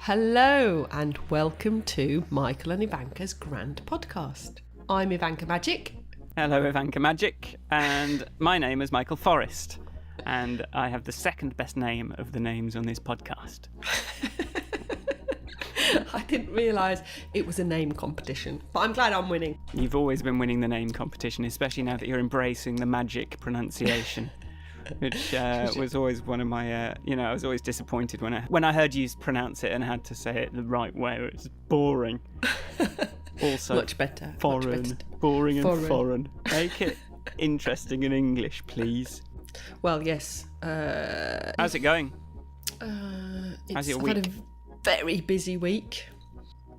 Hello and welcome to Michael and Ivanka's Grand Podcast. I'm Ivanka Magic. Hello, Ivanka Magic, and my name is Michael Forrest, and I have the second best name of the names on this podcast. I didn't realise it was a name competition, but I'm glad I'm winning. You've always been winning the name competition, especially now that you're embracing the magic pronunciation, which was always one of my, I was always disappointed when I heard you pronounce it and had to say it the right way. It was boring. Also, much better. Foreign. Boring and foreign. Make it interesting in English, please. Well, yes. How's it going? How's your week? I've had a very busy week.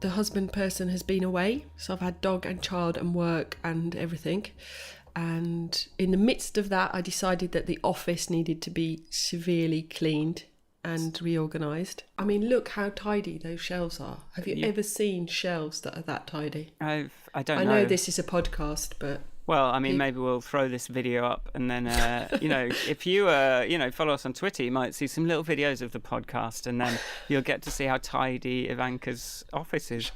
The husband person has been away, so I've had dog and child and work and everything. And in the midst of that, I decided that the office needed to be severely cleaned and reorganised. I mean, look how tidy those shelves are. Have you ever seen shelves that are that tidy? I don't know. I know this is a podcast, but... Well, I mean, maybe we'll throw this video up and then, if you, follow us on Twitter, you might see some little videos of the podcast and then you'll get to see how tidy Ivanka's office is.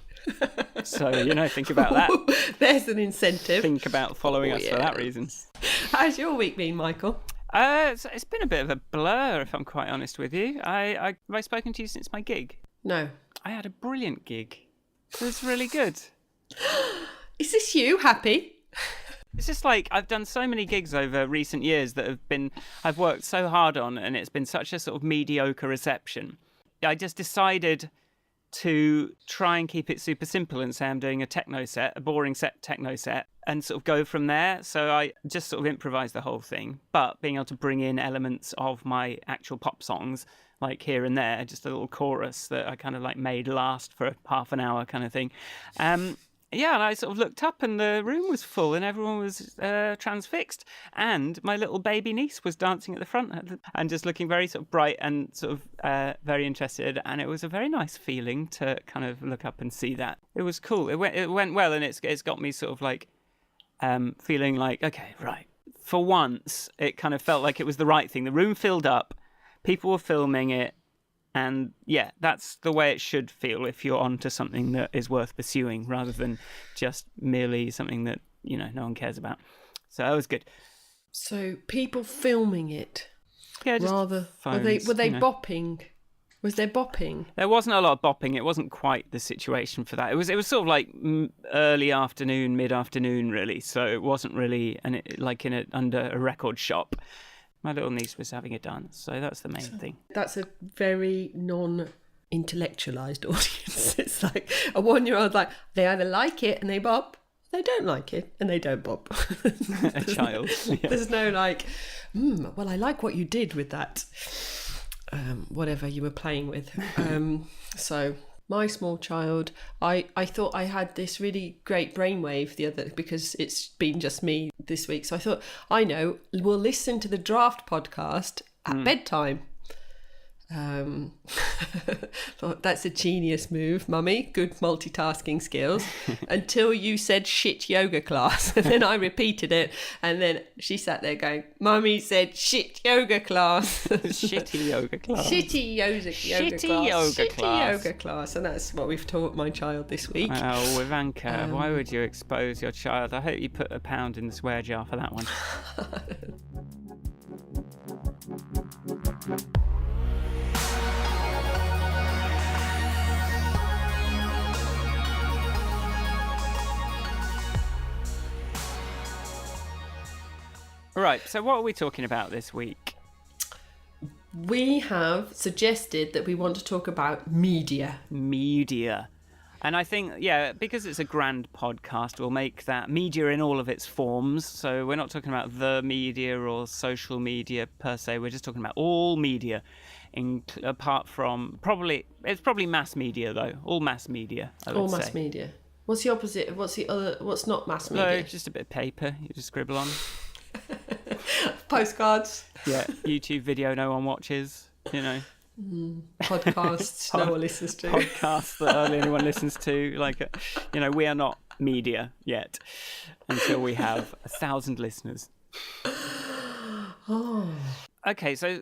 So, think about that. There's an incentive. Think about following us for that reason. How's your week been, Michael? It's been a bit of a blur, if I'm quite honest with you. Have I spoken to you since my gig? No. I had a brilliant gig. It was really good. Is this you happy? It's just like I've done so many gigs over recent years that I've worked so hard on, and it's been such a sort of mediocre reception. I just decided to try and keep it super simple and say I'm doing a boring techno set, and sort of go from there. So I just sort of improvised the whole thing, but being able to bring in elements of my actual pop songs, like here and there, just a little chorus that I kind of like made last for half an hour kind of thing. And I sort of looked up and the room was full and everyone was transfixed. And my little baby niece was dancing at the front and just looking very sort of bright and sort of very interested. And it was a very nice feeling to kind of look up and see that. It was cool. It went well, and it's got me sort of like feeling like, okay, right. For once, it kind of felt like it was the right thing. The room filled up. People were filming it. And yeah, that's the way it should feel if you're onto something that is worth pursuing rather than just merely something that, no one cares about. So that was good. So people filming it. Yeah, just rather phones, were they bopping? Was there bopping? There wasn't a lot of bopping. It wasn't quite the situation for that. It was sort of like early afternoon, mid-afternoon really. So it wasn't really under a record shop. My little niece was having a dance, so that's the main thing. That's a very non-intellectualised audience. It's like a 1-year-old, like, they either like it and they bop, they don't like it and they don't bop. A child. Yeah. There's no like, well, I like what you did with that, whatever you were playing with. So... My small child, I thought I had this really great brainwave because it's been just me this week. So I thought, I know, we'll listen to the Draft podcast at bedtime. Thought that's a genius move, Mummy. Good multitasking skills. Until you said shit yoga class. And then I repeated it. And then she sat there going, Mummy said shit yoga class. Shitty yoga class. Shitty yoga class. And that's what we've taught my child this week. Oh, Ivanka, why would you expose your child? I hope you put £1 in the swear jar for that one. Right, so what are we talking about this week? We have suggested that we want to talk about media. And I think, because it's a grand podcast, we'll make that media in all of its forms. So we're not talking about the media or social media per se. We're just talking about all media, apart from it's probably mass media, though. All mass media, I would say. All mass media. What's the opposite? What's the other? What's not mass media? No, just a bit of paper you just scribble on. Postcards. Yeah, YouTube video no one watches, Podcasts no one listens to. Podcasts that hardly anyone listens to. We are not media yet until we have 1,000 listeners. Oh. Okay, so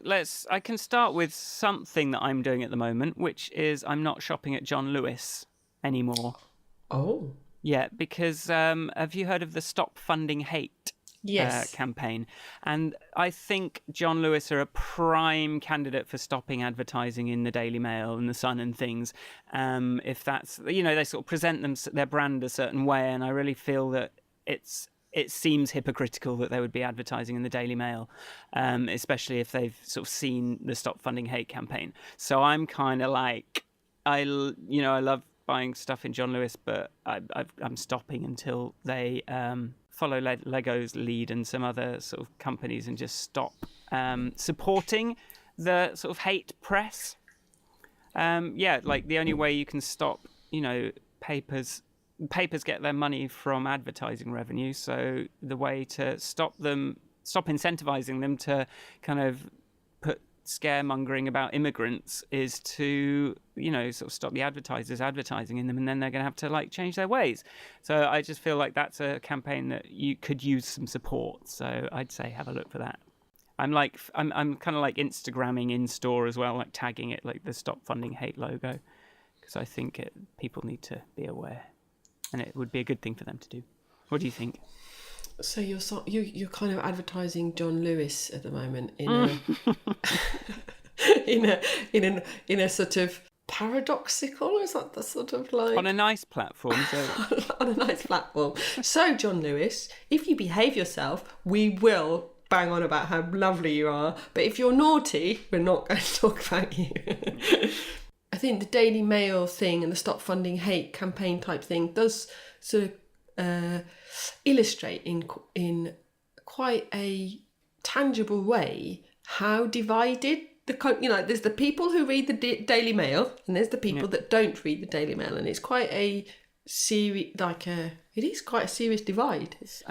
I can start with something that I'm doing at the moment, which is I'm not shopping at John Lewis anymore. Oh. Yeah, because have you heard of the Stop Funding Hate Yes. campaign? And I think John Lewis are a prime candidate for stopping advertising in the Daily Mail and the Sun and things. If that's, they sort of present their brand a certain way, and I really feel that it seems hypocritical that they would be advertising in the Daily Mail, especially if they've sort of seen the Stop Funding Hate campaign. So I'm kind of like, I love buying stuff in John Lewis, but I'm stopping until they follow Lego's lead and some other sort of companies and just stop supporting the sort of hate press. Like the only way you can stop, papers get their money from advertising revenue. So the way to stop incentivizing them to kind of put scaremongering about immigrants is to, sort of stop the advertisers advertising in them, and then they're going to have to like change their ways. So I just feel like that's a campaign that you could use some support. So I'd say have a look for that. I'm kind of like Instagramming in store as well, like tagging it like the Stop Funding Hate logo, because I think people need to be aware. And it would be a good thing for them to do. What do you think? So you're kind of advertising John Lewis at the moment in a sort of paradoxical, is that the sort of like on a nice platform? So on a nice platform. So John Lewis, if you behave yourself, we will bang on about how lovely you are. But if you're naughty, we're not going to talk about you. I think the Daily Mail thing and the Stop Funding Hate campaign type thing does sort of illustrate in quite a tangible way how divided there's the people who read the Daily Mail and there's the people that don't read the Daily Mail, and it's quite a serious divide. It's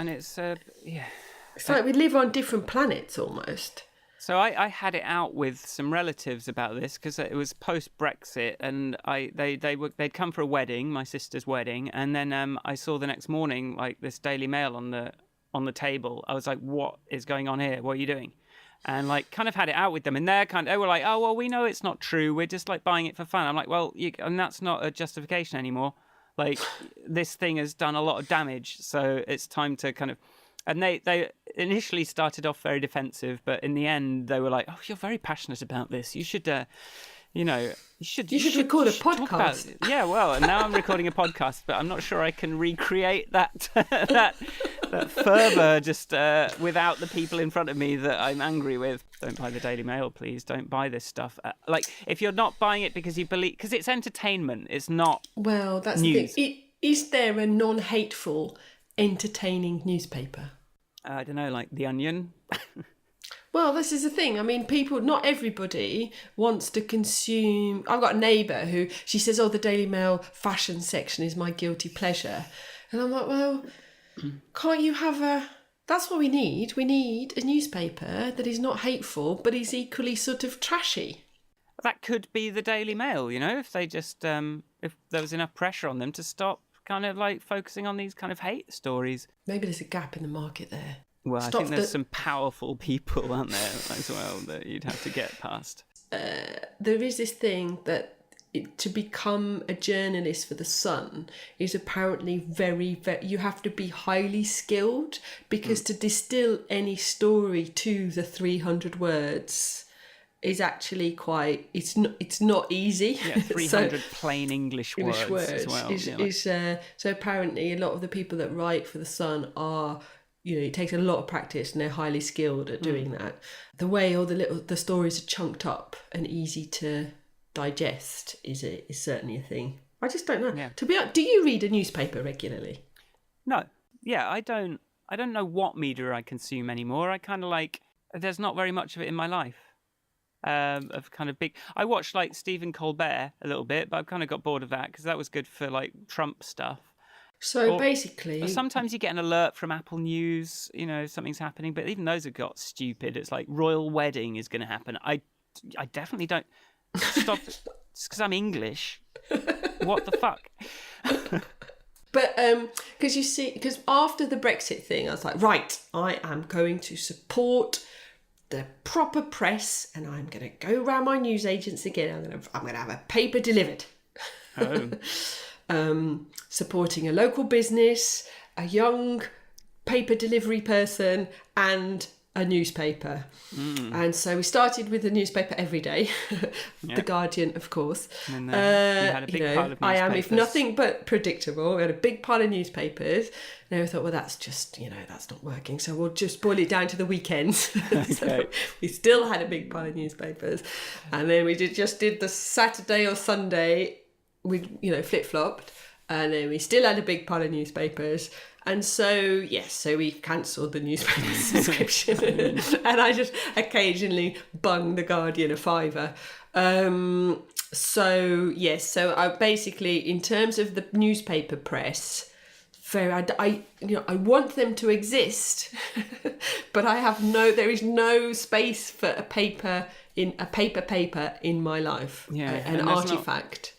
like we live on different planets almost. So I had it out with some relatives about this because it was post-Brexit, and they'd come for a wedding, my sister's wedding, and then I saw the next morning like this Daily Mail on the table. I was like, "What is going on here? What are you doing?" And like kind of had it out with them, and they were like, "Oh well, we know it's not true. We're just like buying it for fun." I'm like, "Well, and that's not a justification anymore. Like this thing has done a lot of damage, so it's time to kind of." And they initially started off very defensive, but in the end they were like, "Oh, you're very passionate about this. You should, you should record a podcast." Yeah, well, and now I'm recording a podcast, but I'm not sure I can recreate that that fervour just without the people in front of me that I'm angry with. Don't buy the Daily Mail, please. Don't buy this stuff. Like if you're not buying it because you believe, because it's entertainment, it's not. Well, that's news. The thing. Is there a non-hateful, entertaining newspaper? I don't know, like The Onion. Well, this is the thing. I mean, not everybody wants to consume. I've got a neighbour who, she says, "Oh, the Daily Mail fashion section is my guilty pleasure." And I'm like, well, can't you have that's what we need. We need a newspaper that is not hateful, but is equally sort of trashy. That could be the Daily Mail, if they just, if there was enough pressure on them to stop kind of like focusing on these kind of hate stories. Maybe there's a gap in the market there. Well, I think there's some powerful people, aren't there, as well, that you'd have to get past. There is this thing that to become a journalist for The Sun is apparently very, very... You have to be highly skilled, because to distill any story to the 300 words is actually quite... It's not easy. Yeah, 300 plain English words as well. So apparently a lot of the people that write for The Sun are... it takes a lot of practice and they're highly skilled at doing that. The way all the stories are chunked up and easy to digest is certainly a thing. I just don't know. Yeah. To be honest, do you read a newspaper regularly? No. Yeah, I don't know what media I consume anymore. I kind of like... There's not very much of it in my life. Of kind of big... I watched like Stephen Colbert a little bit, but I've kind of got bored of that because that was good for like Trump stuff. So basically... Sometimes you get an alert from Apple News, something's happening, but even those have got stupid. It's like royal wedding is going to happen. I definitely don't... Stop. It's because I'm English. What the fuck? But because after the Brexit thing, I was like, right, I am going to support the proper press, and I'm going to go around my newsagents again. I'm going to have a paper delivered. Supporting a local business, a young paper delivery person, and a newspaper. And so we started with the newspaper every day, The Guardian, of course. And then you had a big pile of newspapers. I am, if nothing but predictable. We had a big pile of newspapers. And we thought, well, that's just, that's not working. So we'll just boil it down to the weekends. Okay. So we still had a big pile of newspapers. And then we just did the Saturday or Sunday, we flip-flopped. And then we still had a big pile of newspapers. And so we cancelled the newspaper subscription. And I just occasionally bung The Guardian a $5. So I basically, in terms of the newspaper press, I want them to exist, but there is no space for a paper in my life. An artifact.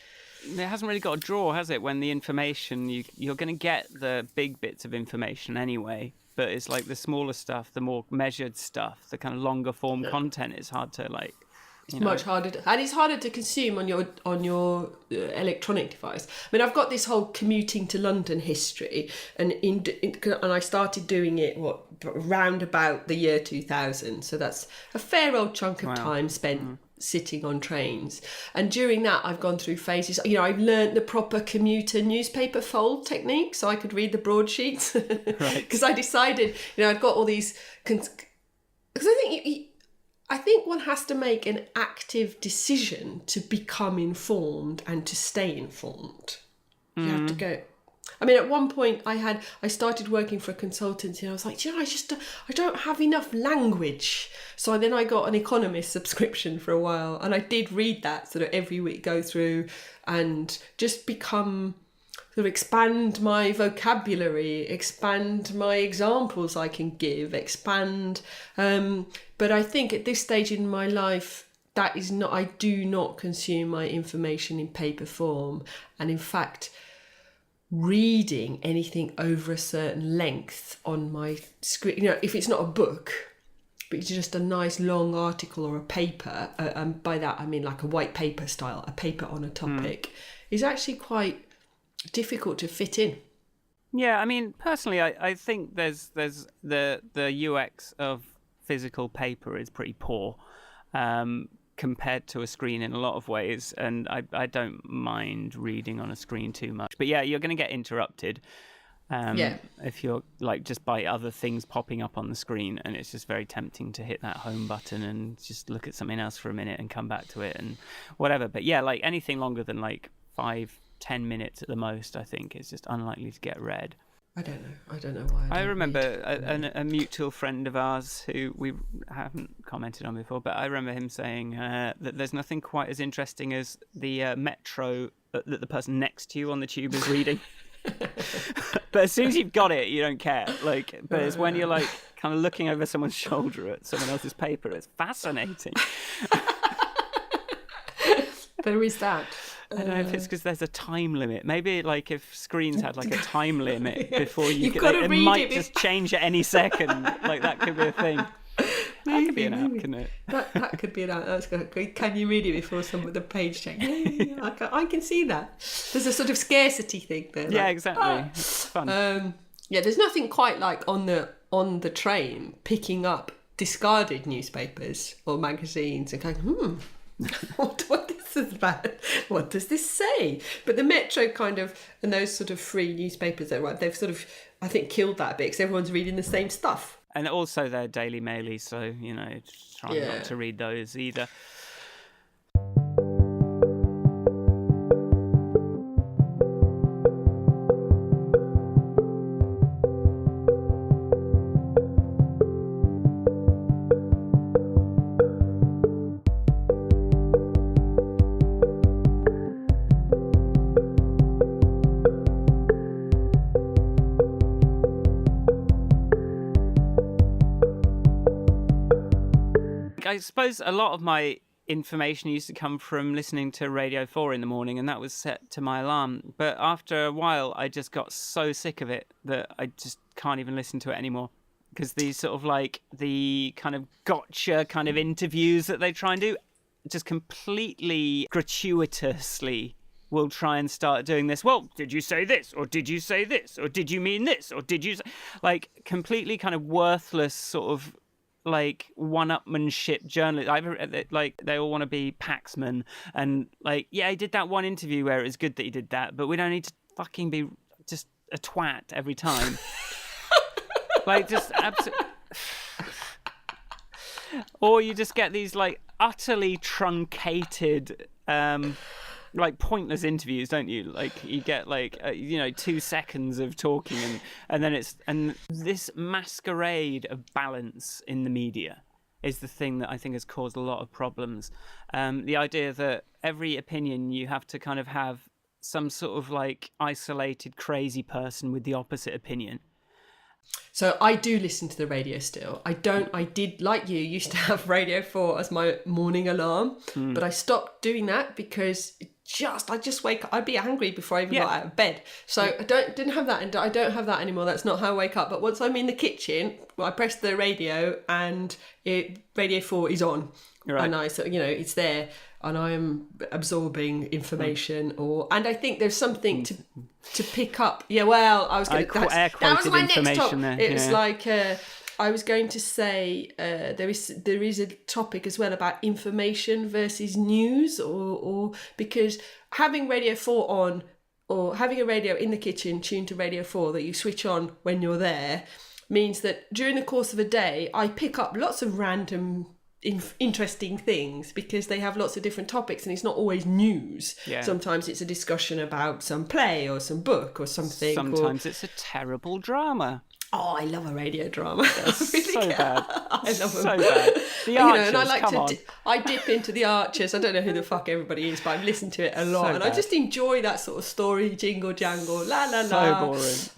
It hasn't really got a draw, has it? When the information, you're going to get the big bits of information anyway, but it's like the smaller stuff, the more measured stuff, the kind of longer form content is hard to like. It's much harder, and it's harder to consume on your electronic device. I mean, I've got this whole commuting to London history, and I started doing it round about the year 2000. So that's a fair old chunk of time spent sitting on trains. And during that, I've gone through phases. I've learned the proper commuter newspaper fold technique, so I could read the broadsheets. Right. Because I decided, I'd got all these. Because I think one has to make an active decision to become informed and to stay informed. You have to go. I mean, at one point I started working for a consultancy and I was like, I don't have enough language. So then I got an Economist subscription for a while, and I did read that sort of every week, go through and just become, sort of expand my vocabulary, expand my examples I can give, expand. But I think at this stage in my life, I do not consume my information in paper form. And in fact, reading anything over a certain length on my screen, if it's not a book, but it's just a nice long article or a paper, and by that I mean like a white paper style, a paper on a topic, is actually quite difficult to fit in. Yeah, I mean, personally, I think there's the UX of physical paper is pretty poor compared to a screen in a lot of ways, and I don't mind reading on a screen too much. But yeah, you're going to get interrupted if you're like just by other things popping up on the screen, and it's just very tempting to hit that home button and just look at something else for a minute and come back to it and whatever. But yeah, like anything longer than like 5-10 minutes at the most, I think is just unlikely to get read. I don't know why. I remember a mutual friend of ours who we haven't commented on before, but I remember him saying that there's nothing quite as interesting as the metro that the person next to you on the tube is reading. But as soon as you've got it, you don't care. But it's when you're like kind of looking over someone's shoulder at someone else's paper. It's fascinating. There is that. I don't know if it's because there's a time limit. Maybe like if screens had like a time limit before you could, it might just change at any second. Like that could be a thing. That could be an app, couldn't it? That could be an app. That's good. Can you read it before the page change? Yeah, I can see that. There's a sort of scarcity thing there. Yeah, exactly. It's fun. There's nothing quite like on the train picking up discarded newspapers or magazines and going, what this is about? What does this say? But the Metro kind of, and those sort of free newspapers they've sort of, I think, killed that a bit because everyone's reading the same stuff. And also they're Daily Maily, so try not to read those either. I suppose a lot of my information used to come from listening to Radio 4 in the morning, and that was set to my alarm. But after a while, I just got so sick of it that I just can't even listen to it anymore. because these sort of like the kind of gotcha kind of interviews that they try and do just completely gratuitously will try and start doing this. Well, did you say this? Or did you say this? Or did you mean this? Or did you say... Like, completely kind of worthless sort of, like, one-upmanship journalist. Like, they all want to be Paxman. And, like, yeah, he did that one interview where it was good that he did that, but we don't need to fucking be just a twat every time. Like, just absolutely... Or you just get these, like, utterly truncated, like, pointless interviews, don't you? Like, you get, like, 2 seconds of talking, and then and this masquerade of balance in the media is the thing that I think has caused a lot of problems. The idea that every opinion you have to kind of have some sort of, like, isolated crazy person with the opposite opinion. So I do listen to the radio still. I did, like you, used to have Radio 4 as my morning alarm, but I stopped doing that because I just wake up. I'd be angry before I even got out of bed. So I didn't have that, and I don't have that anymore. That's not how I wake up. But once I'm in the kitchen, I press the radio and Radio 4 is on. Right. And it's there, and I am absorbing information, and I think there's something to pick up. Yeah, well, I was going to... That was my next topic. It was like... I was going to say there is a topic as well about information versus news, or because having Radio 4 on, or having a radio in the kitchen tuned to Radio 4 that you switch on when you're there, means that during the course of a day I pick up lots of random interesting things, because they have lots of different topics, and it's not always news. Sometimes it's a discussion about some play or some book or something. Sometimes it's a terrible drama. Oh, I love a radio drama. That's really so bad. I love so bad. The Archers, and I like I dip into the Archers. I don't know who the fuck everybody is, but I've listened to it a lot, and I just enjoy that sort of story, jingle jangle, la la la. So boring.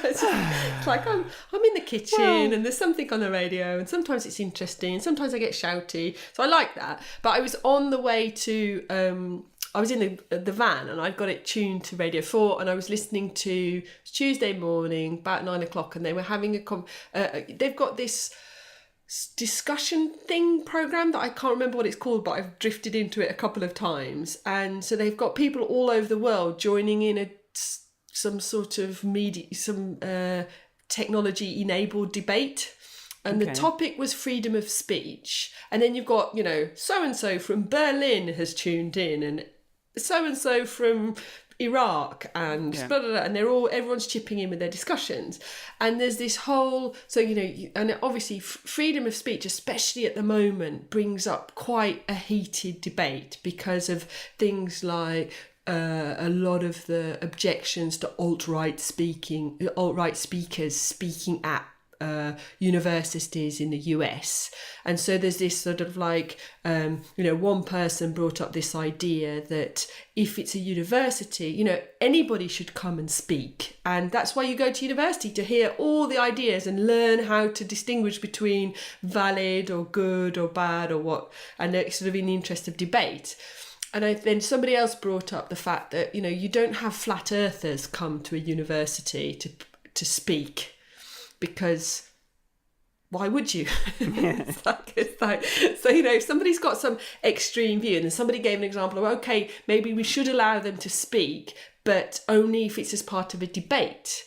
It's like I'm in the kitchen, and there's something on the radio, and sometimes it's interesting, and sometimes I get shouty, so I like that. But I was on the way to. I was in the van, and I've got it tuned to Radio 4, and I was listening to Tuesday morning about 9 o'clock, and they were having they've got this discussion program that I can't remember what it's called, but I've drifted into it a couple of times. And so they've got people all over the world joining in some sort of media, some technology enabled debate. And the topic was freedom of speech. And then you've got, so-and-so from Berlin has tuned in, and so-and-so from Iraq, and blah, blah, blah, and everyone's chipping in with their discussions. And there's this whole, and obviously freedom of speech, especially at the moment, brings up quite a heated debate because of things like a lot of the objections to alt-right speakers speaking at universities in the US. And so there's this sort of like one person brought up this idea that if it's a university, anybody should come and speak, and that's why you go to university, to hear all the ideas and learn how to distinguish between valid or good or bad or what, and it's sort of in the interest of debate. And then somebody else brought up the fact that you don't have flat earthers come to a university to speak, because why would you? It's like, so if somebody's got some extreme view, and then somebody gave an example of, okay, maybe we should allow them to speak, but only if it's as part of a debate.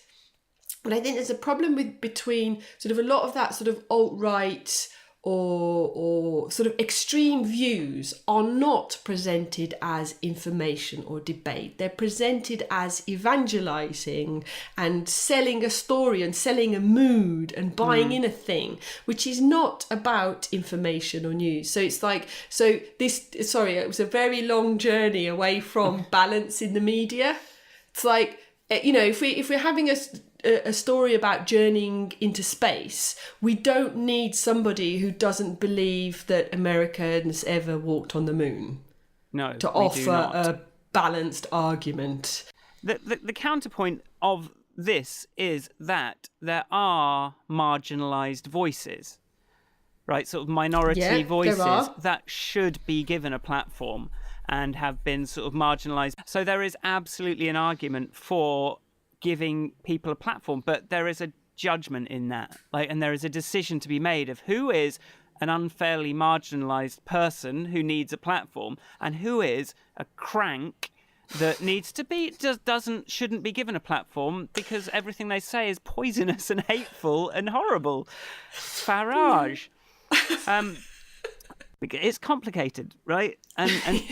And I think there's a problem between sort of a lot of that sort of alt-right or sort of extreme views are not presented as information or debate. They're presented as evangelizing and selling a story and selling a mood and buying in a thing, which is not about information or news. So it's like, it was a very long journey away from balance in the media. It's like, if we're having a story about journeying into space, we don't need somebody who doesn't believe that Americans ever walked on the moon to offer a balanced argument. The counterpoint of this is that there are marginalised voices, right? Sort of minority voices that should be given a platform and have been sort of marginalised. So there is absolutely an argument for giving people a platform, but there is a judgment in that. Like, and there is a decision to be made of who is an unfairly marginalized person who needs a platform and who is a crank that needs to be shouldn't be given a platform because everything they say is poisonous and hateful and horrible. Farage. It's complicated, right? And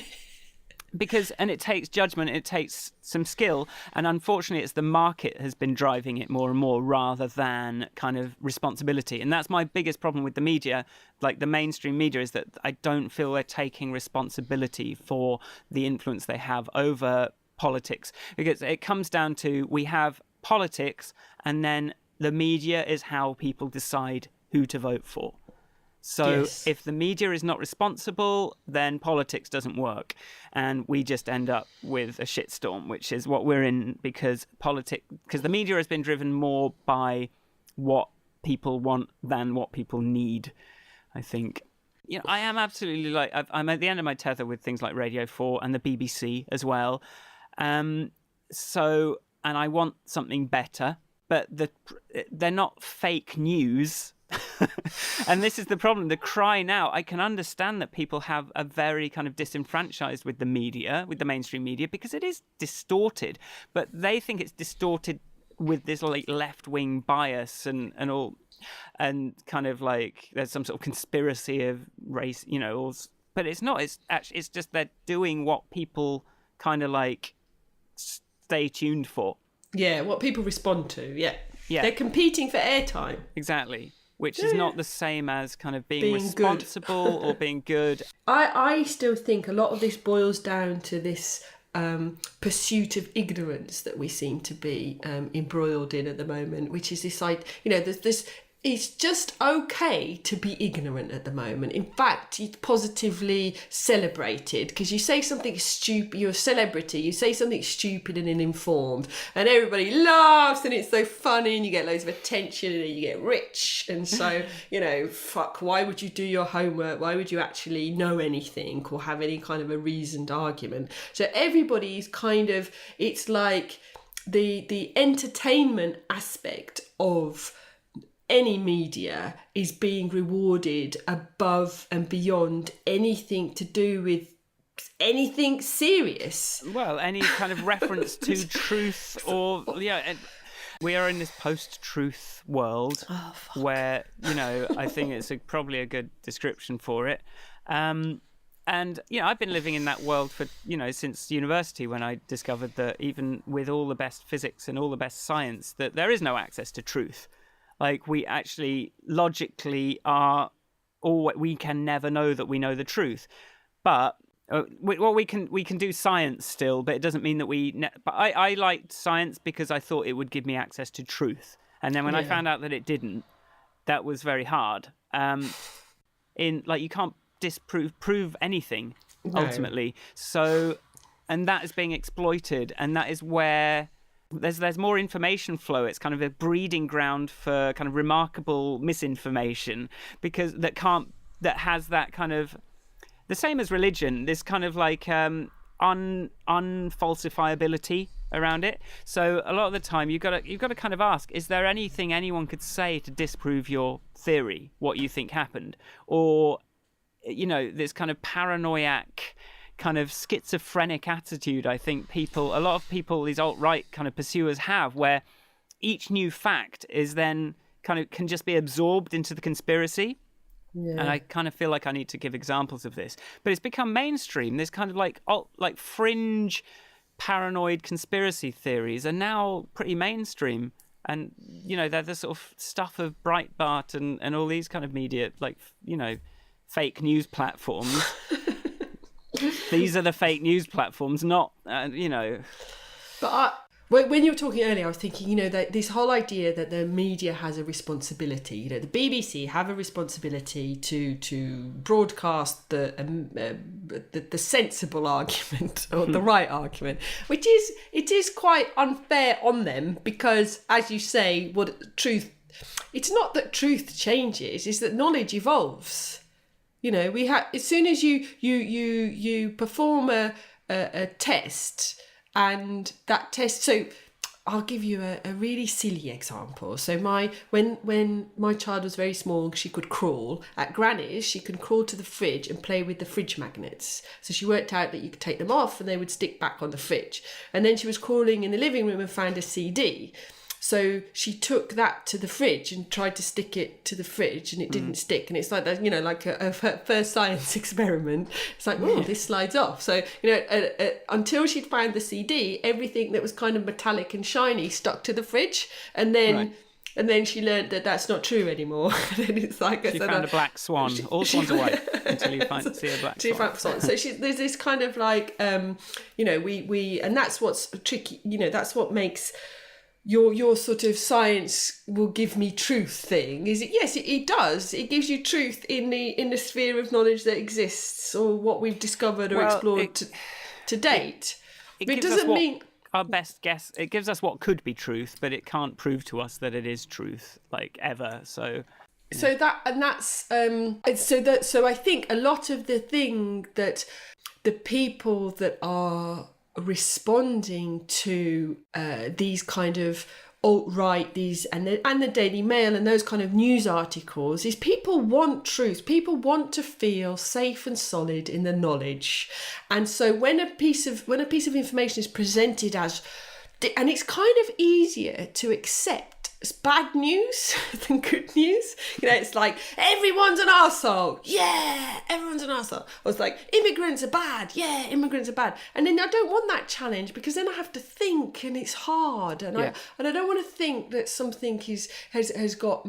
because it takes judgment, it takes some skill, and unfortunately it's the market has been driving it more and more rather than kind of responsibility. And that's my biggest problem with the media, like the mainstream media, is that I don't feel they're taking responsibility for the influence they have over politics, because it comes down to, we have politics and then the media is how people decide who to vote for. So Yes. if the media is not responsible, then politics doesn't work. And we just end up with a shitstorm, which is what we're in, because the media has been driven more by what people want than what people need, I think. You know, I am absolutely I'm at the end of my tether with things like Radio 4 and the BBC as well. And I want something better, but they're not fake news. And this is the problem. The cry now, I can understand that people have a very kind of disenfranchised with the media, with the mainstream media, because it is distorted, but they think it's distorted with this like left-wing bias and all, and kind of like there's some sort of conspiracy of race, you know, but it's not. It's actually, it's just they're doing what people kind of like stay tuned for. Yeah, what people respond to. Yeah. Yeah. They're competing for airtime. Exactly. Which is not the same as kind of being good. responsible or being good. I still think a lot of this boils down to this pursuit of ignorance that we seem to be embroiled in at the moment, which is this, like, you know, there's this. It's just okay to be ignorant at the moment. In fact, it's positively celebrated because you say something stupid, you're a celebrity, you say something stupid and uninformed, and everybody laughs and it's so funny and you get loads of attention and you get rich. And so, you know, fuck, why would you do your homework? Why would you actually know anything or have any kind of a reasoned argument? So everybody's kind of, it's like the entertainment aspect of any media is being rewarded above and beyond anything to do with anything serious. Well, any kind of reference to truth or, yeah, we are in this post-truth world where, you know, I think it's probably a good description for it. And, you know, I've been living in that world for, you know, since university, when I discovered that even with all the best physics and all the best science, that there is no access to truth. Like, we actually logically we can never know that we know the truth. But we can do science still, but it doesn't mean that but I liked science because I thought it would give me access to truth. And then when I found out that it didn't, that was very hard. You can't prove anything ultimately. So, and that is being exploited, and that is where there's more information flow. It's kind of a breeding ground for kind of remarkable misinformation, because that has that kind of, the same as religion, this kind of like unfalsifiability around it. So a lot of the time you've got to kind of ask, is there anything anyone could say to disprove your theory, what you think happened? Or, you know, this kind of paranoiac, kind of schizophrenic attitude I think a lot of people, these alt-right kind of pursuers have, where each new fact is then kind of can just be absorbed into the conspiracy. Yeah. And I kind of feel like I need to give examples of this, but it's become mainstream. This kind of like fringe paranoid conspiracy theories are now pretty mainstream, and, you know, they're the sort of stuff of Breitbart and all these kind of media, like, you know, fake news platforms. These are the fake news platforms, not, you know. But when you were talking earlier, I was thinking, you know, that this whole idea that the media has a responsibility, you know, the BBC have a responsibility to broadcast the sensible argument or the right argument, which is quite unfair on them, because, as you say, it's not that truth changes, it's that knowledge evolves. You know, as soon as you perform a test, and that test. So I'll give you a really silly example. So when my child was very small, she could crawl. At Granny's, she could crawl to the fridge and play with the fridge magnets. So she worked out that you could take them off and they would stick back on the fridge. And then she was crawling in the living room and found a CD. So she took that to the fridge and tried to stick it to the fridge, and it didn't stick. And it's like that, like a first science experiment. It's like, oh, this slides off. So, until she'd found the CD, everything that was kind of metallic and shiny stuck to the fridge. And then... Right. And then she learned that that's not true anymore. And then it's like she found a black swan. All swans are white until you see a black swan. So there's this kind of like, we and that's what's tricky. That's what makes your sort of science will give me truth thing. Is it? Yes, it does. It gives you truth in the sphere of knowledge that exists, or what we've discovered or explored to date. It doesn't mean. Our best guess, it gives us what could be truth, but it can't prove to us that it is truth, like, ever. So I think a lot of the thing that the people that are responding to these kind of alt-right, and the Daily Mail and those kind of news articles, is people want truth. People want to feel safe and solid in the knowledge. And so when a piece of information is presented as, and it's kind of easier to accept as bad news than good news. It's like, everyone's an arsehole. Yeah, everyone's an arsehole. Or it's like, immigrants are bad. Yeah, immigrants are bad. And then I don't want that challenge, because then I have to think, and it's hard. And I don't want to think that something has got,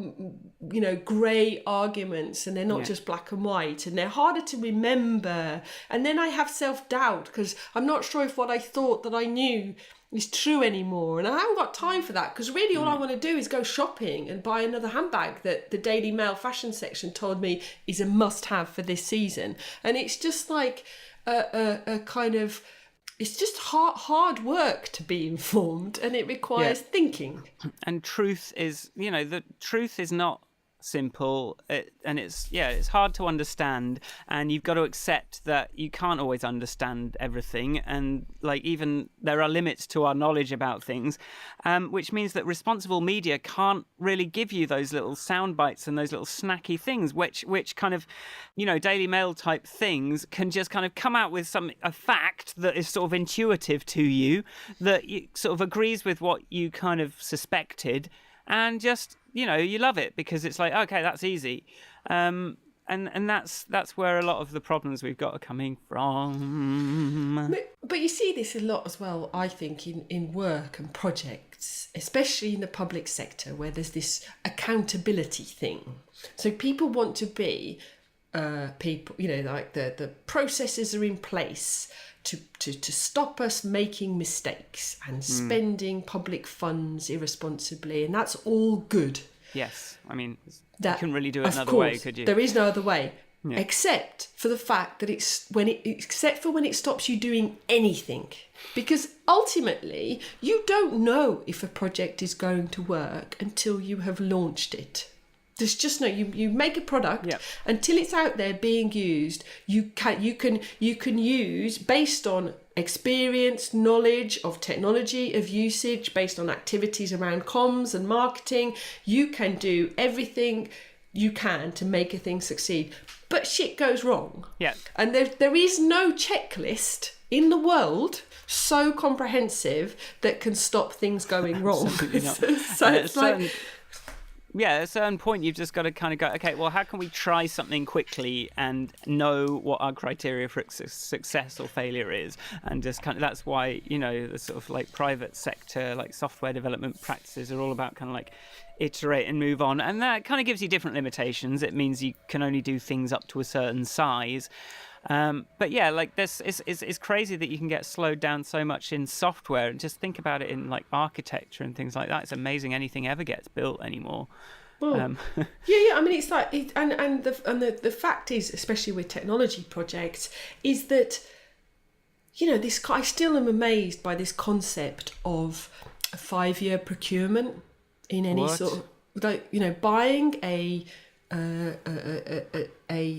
grey arguments, and they're not just black and white, and they're harder to remember. And then I have self-doubt, because I'm not sure if what I thought that I knew is true anymore, and I haven't got time for that, because really all I want to do is go shopping and buy another handbag that the Daily Mail fashion section told me is a must-have for this season. And it's just like a kind of, it's just hard work to be informed, and it requires thinking. And truth is, the truth is not simple, and it's hard to understand, and you've got to accept that you can't always understand everything, and like, even there are limits to our knowledge about things, which means that responsible media can't really give you those little sound bites and those little snacky things, which kind of, Daily Mail type things can just kind of come out with a fact that is sort of intuitive to you, that sort of agrees with what you kind of suspected, and just, you love it, because it's like, okay, that's easy. And that's where a lot of the problems we've got are coming from. But you see this a lot as well, I think, in work and projects, especially in the public sector, where there's this accountability thing. So people want to be people, like the processes are in place to stop us making mistakes and spending public funds irresponsibly, and that's all good. Yes, I mean, you couldn't really do it another way, could you? There is no other way, except for the fact that except for when it stops you doing anything, because ultimately you don't know if a project is going to work until you have launched it. There's just no, you make a product until it's out there being used. You can use, based on experience, knowledge of technology, of usage, based on activities around comms and marketing. You can do everything you can to make a thing succeed. But shit goes wrong. Yeah. And there is no checklist in the world so comprehensive that can stop things going wrong. So it's like... Yeah, at a certain point, you've just got to kind of go, okay, well, how can we try something quickly and know what our criteria for success or failure is? And just kind of, that's why, the sort of like private sector, like software development practices are all about kind of like iterate and move on. And that kind of gives you different limitations. It means you can only do things up to a certain size. But yeah, like this is crazy that you can get slowed down so much in software, and just think about it in like architecture and things like that. It's amazing anything ever gets built anymore. Well, yeah. I mean, it's like, the fact is, especially with technology projects, is that, I still am amazed by this concept of a 5-year procurement in any sort of, like, buying a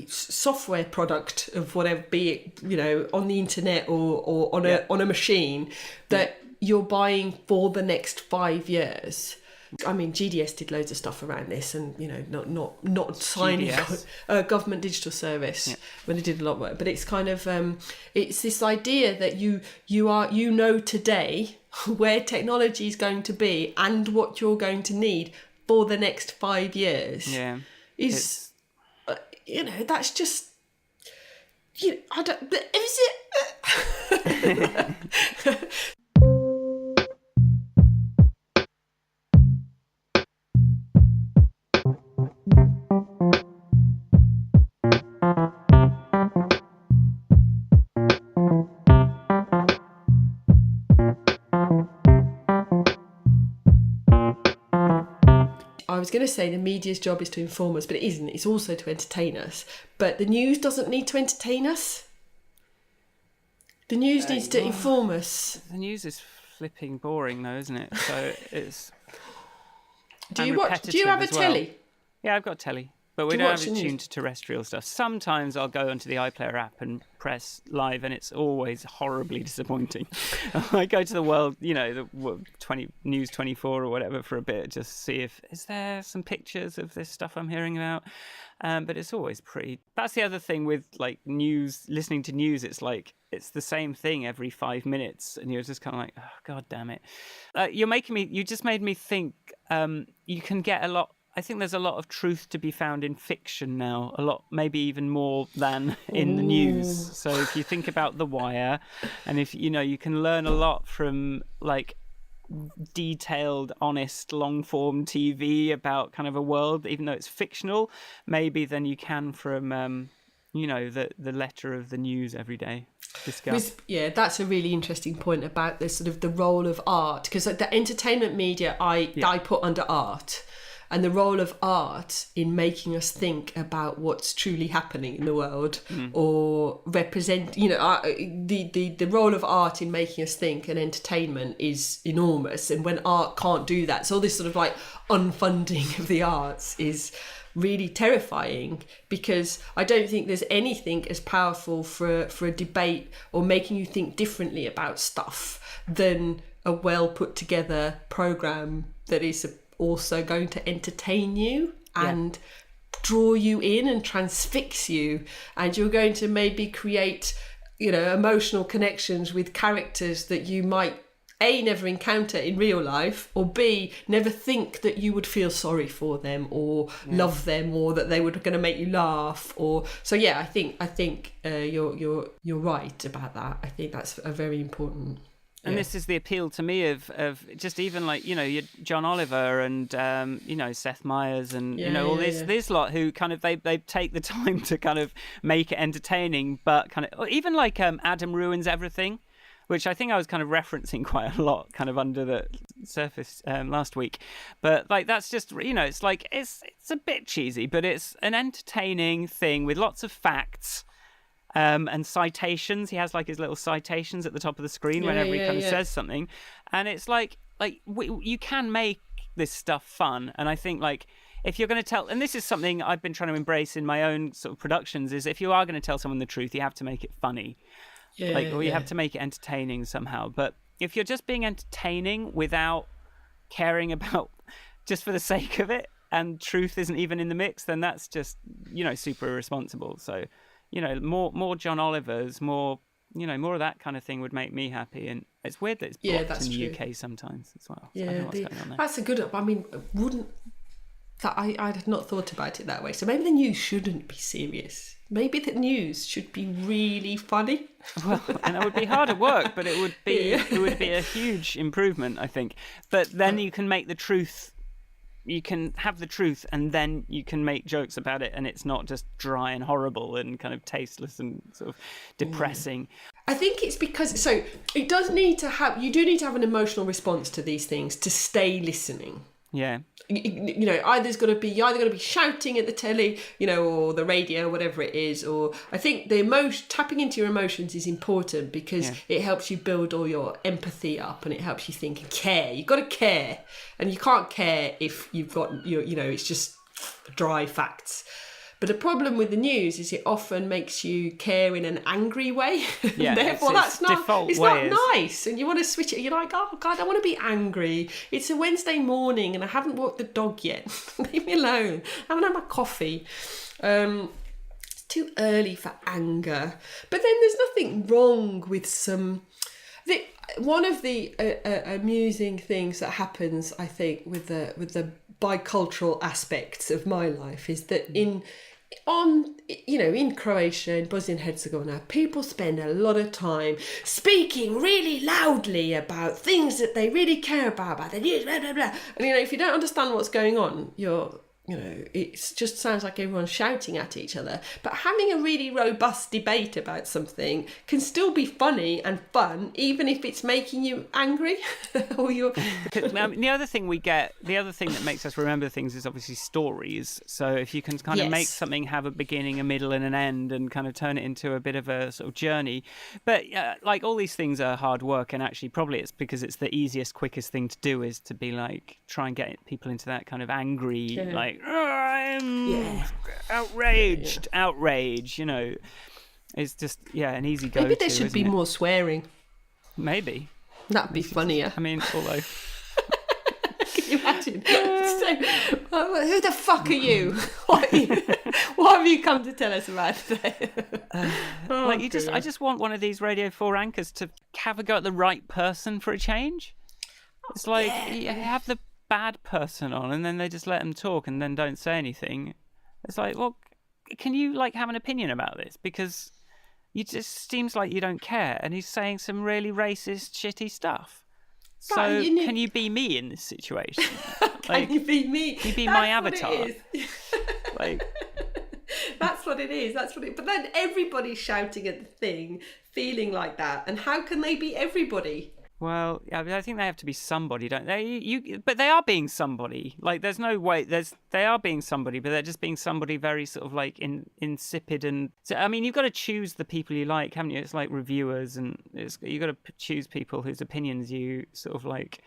software product of whatever, be it on the internet or on a machine, that you're buying for the next 5 years. I mean, GDS did loads of stuff around this, and not signing government digital service when they did a lot of work. But it's kind of it's this idea that you know today where technology is going to be and what you're going to need for the next 5 years. Yeah, is that's just I don't. Is it? I was going to say the media's job is to inform us, but it isn't. It's also to entertain us. But the news doesn't need to entertain us. The news needs to inform us. The news is flipping boring, though, isn't it? So it's. Do you have a telly? Yeah, I've got telly. But we don't have it tuned to terrestrial stuff. Sometimes I'll go onto the iPlayer app and press live, and it's always horribly disappointing. I go to the world, the News 24 or whatever for a bit, just see is there some pictures of this stuff I'm hearing about. But it's always pretty. That's the other thing with like news, listening to news. It's like it's the same thing every 5 minutes, and you're just kind of like, oh, God damn it. You just made me think. You can get a lot. I think there's a lot of truth to be found in fiction now, a lot, maybe even more than in the news. So if you think about The Wire, and if you can learn a lot from like detailed, honest, long-form TV about kind of a world, even though it's fictional, maybe than you can from the letter of the news every day. That's a really interesting point about this sort of the role of art, because like, the entertainment media I put under art. And the role of art in making us think about what's truly happening in the world, or represent, the role of art in making us think and entertainment is enormous. And when art can't do that, so this sort of like unfunding of the arts is really terrifying, because I don't think there's anything as powerful for a debate or making you think differently about stuff than a well put together programme that is also going to entertain you and draw you in and transfix you, and you're going to maybe create emotional connections with characters that you might A, never encounter in real life, or B, never think that you would feel sorry for them or love them, or that they were going to make you laugh. Or so I think you're right about that. I think that's a very important. And this is the appeal to me of just even like, your John Oliver and, Seth Meyers and, this lot who kind of, they take the time to kind of make it entertaining, but kind of, or even like Adam Ruins Everything, which I think I was kind of referencing quite a lot kind of under the surface last week. But like, that's just, it's like, it's a bit cheesy, but it's an entertaining thing with lots of facts. And citations. He has like his little citations at the top of the screen whenever he kind of says something, and it's like you can make this stuff fun. And I think like if you're going to tell, and this is something I've been trying to embrace in my own sort of productions, is if you are going to tell someone the truth, you have to make it funny, or you have to make it entertaining somehow. But if you're just being entertaining without caring about, just for the sake of it, and truth isn't even in the mix, then that's just super irresponsible. So. More John Olivers, more of that kind of thing would make me happy. And it's weird that it's blocked in the UK sometimes as well. So I don't know what's going on there. That's a good. I mean, I had not thought about it that way. So maybe the news shouldn't be serious. Maybe the news should be really funny. Well, and it would be hard at work, but it would be a huge improvement, I think. But then you can make the truth. You can have the truth, and then you can make jokes about it, and it's not just dry and horrible and kind of tasteless and sort of depressing. I think it's because it does need to have. You do need to have an emotional response to these things to stay listening. Yeah. You're either going to be shouting at the telly, or the radio, whatever it is. Or I think tapping into your emotions is important, because it helps you build all your empathy up, and it helps you think and care. You've got to care, and you can't care if you've got it's just dry facts. But the problem with the news is it often makes you care in an angry way. Yeah, Therefore, it's default not way nice. And you want to switch it. You're like, oh God, I want to be angry. It's a Wednesday morning and I haven't walked the dog yet. Leave me alone. I haven't had my coffee. It's too early for anger. But then there's nothing wrong with some... One of the amusing things that happens, I think, with the bicultural aspects of my life is that in Croatia, in Bosnia and Herzegovina, people spend a lot of time speaking really loudly about things that they really care about the news, blah, blah, blah. And, if you don't understand what's going on, it just sounds like everyone's shouting at each other. But having a really robust debate about something can still be funny and fun, even if it's making you angry. The other thing that makes us remember things is obviously stories. So if you can kind of make something have a beginning, a middle, and an end, and kind of turn it into a bit of a sort of journey. But like all these things are hard work, and actually probably it's because it's the easiest, quickest thing to do is to be like try and get people into that kind of angry like. I'm outraged. Outrage, it's just an easy go. Maybe there should be more swearing. Maybe that'd be funnier. I mean, although can you imagine? So, who the fuck are you? What have you come to tell us about today? I just want one of these Radio 4 anchors to have a go at the right person for a change. It's like you have the bad person on and then they just let them talk and then don't say anything. It's like, well, can you have an opinion about this? Because you just seems like you don't care, and he's saying some really racist, shitty stuff. So can you be me in this situation? Can you be me? Can you be my avatar? That's what it is. But then everybody's shouting at the thing, feeling like that, and how can they be everybody? Well, I think they have to be somebody, don't they? But they are being somebody. There's no way. They are being somebody, but they're just being somebody very sort of insipid. And so, I mean, you've got to choose the people you like, haven't you? It's like reviewers, and you've got to choose people whose opinions you sort of like.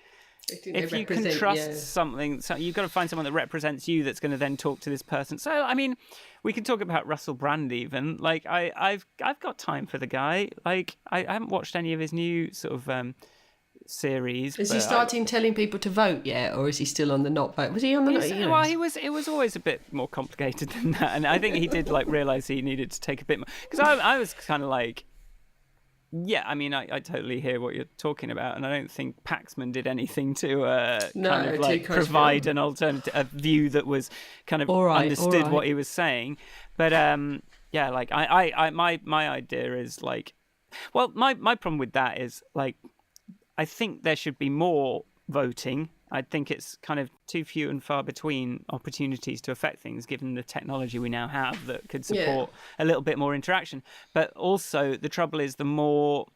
If you can trust something, so you've got to find someone that represents you that's going to then talk to this person. So, I mean, we can talk about Russell Brand even. I've got time for the guy. I haven't watched any of his new sort of. Series. Is he starting telling people to vote yet, or is he still on the not vote? Was he on the not? Well, he was. It was always a bit more complicated than that, and I think he did realise he needed to take a bit more. Because I was kind of like, I mean, I totally hear what you're talking about, and I don't think Paxman did anything to provide an alternative, a view that was kind of understood what he was saying. But my idea is my problem with that is I think there should be more voting. I think it's kind of too few and far between opportunities to affect things, given the technology we now have that could support a little bit more interaction. But also, the trouble is the more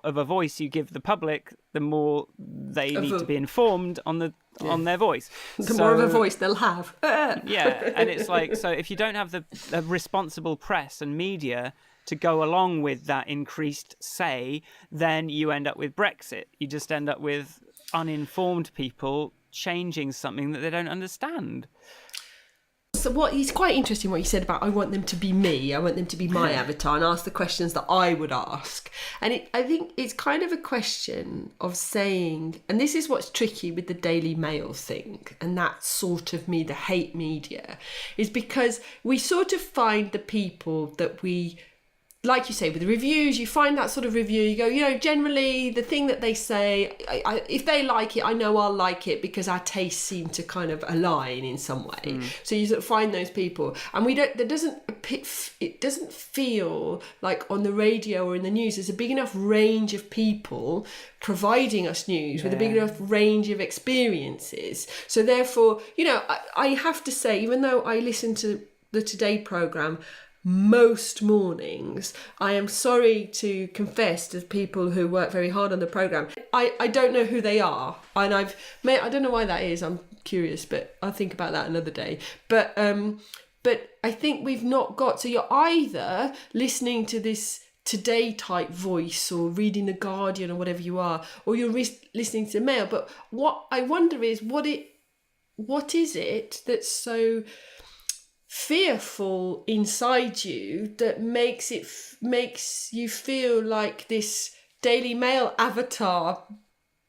of a voice you give the public, the more they need to be informed on their voice. The more of a voice they'll have. And it's so if you don't have the responsible press and media to go along with that increased say, then you end up with Brexit. You just end up with uninformed people changing something that they don't understand. So it's quite interesting what you said about I want them to be me, I want them to be my avatar, and ask the questions that I would ask. And I think it's kind of a question of saying, and this is what's tricky with the Daily Mail thing, and that's sort of the hate media, is because we sort of find the people that we... Like you say, with the reviews, you find that sort of review, you go, generally the thing that they say, if they like it, I know I'll like it because our tastes seem to kind of align in some way. So you sort of find those people. And it doesn't feel like on the radio or in the news, there's a big enough range of people providing us news with a big enough range of experiences. So therefore, I have to say, even though I listen to the Today programme, most mornings, I am sorry to confess to people who work very hard on the programme, I don't know who they are, and I don't know why that is. I'm curious, but I'll think about that another day. But I think we've not got, so you're either listening to this Today type voice or reading The Guardian or whatever you are, or you're listening to Mail. But what I wonder is what is it that's so fearful inside you that makes you feel like this Daily Mail avatar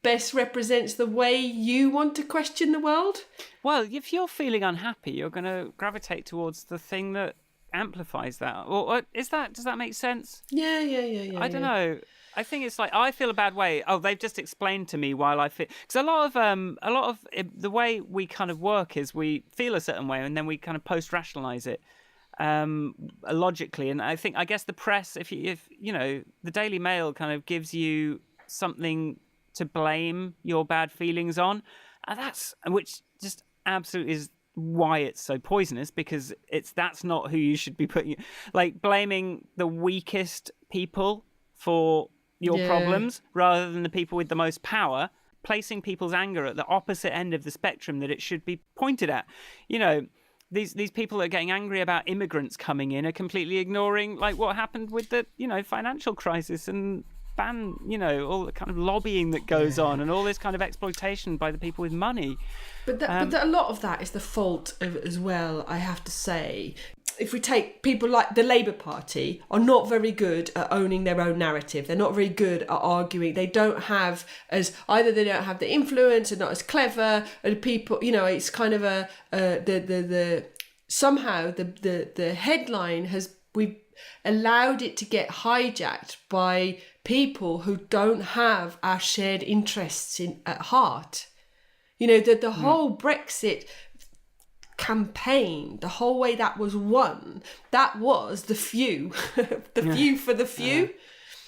best represents the way you want to question the world. Well, if you're feeling unhappy, you're going to gravitate towards the thing that amplifies that. Or does that make sense? Yeah. I don't know. I think it's like I feel a bad way. Oh, they've just explained to me while I feel, because a lot of the way we kind of work is we feel a certain way and then we kind of post-rationalize it logically. And I guess the press, if you know, the Daily Mail kind of gives you something to blame your bad feelings on, and which just absolutely is why it's so poisonous, because that's not who you should be putting, like blaming the weakest people for your problems rather than the people with the most power, placing people's anger at the opposite end of the spectrum that it should be pointed at. You know, these people that are getting angry about immigrants coming in are completely ignoring like what happened with the, you know, financial crisis and all the kind of lobbying that goes on and all this kind of exploitation by the people with money. But a lot of that is the fault of it as well, I have to say. If we take people like the Labour Party are not very good at owning their own narrative. They're not very good at arguing. They don't have they don't have the influence and not as clever, and people, you know, it's kind of somehow the headline we've allowed it to get hijacked by people who don't have our shared interests at heart. You know, the whole Brexit campaign, the whole way that was won, that was the few, few for the few.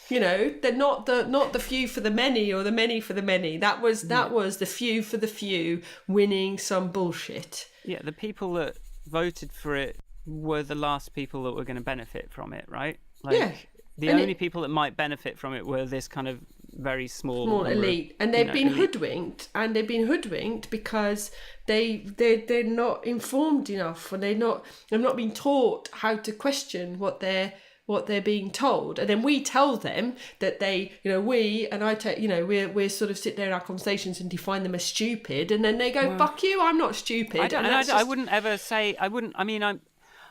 You know, they're not the few for the many or the many for the many. That was the few for the few winning some bullshit. Yeah, the people that voted for it were the last people that were going to benefit from it, right? Like, the only people that might benefit from it were this kind of very small elite, and they've been hoodwinked, because they're not informed enough, and they've not been taught how to question what they're being told. And then we tell them that we're sort of sit there in our conversations and define them as stupid, and then they go, fuck you, I'm not stupid.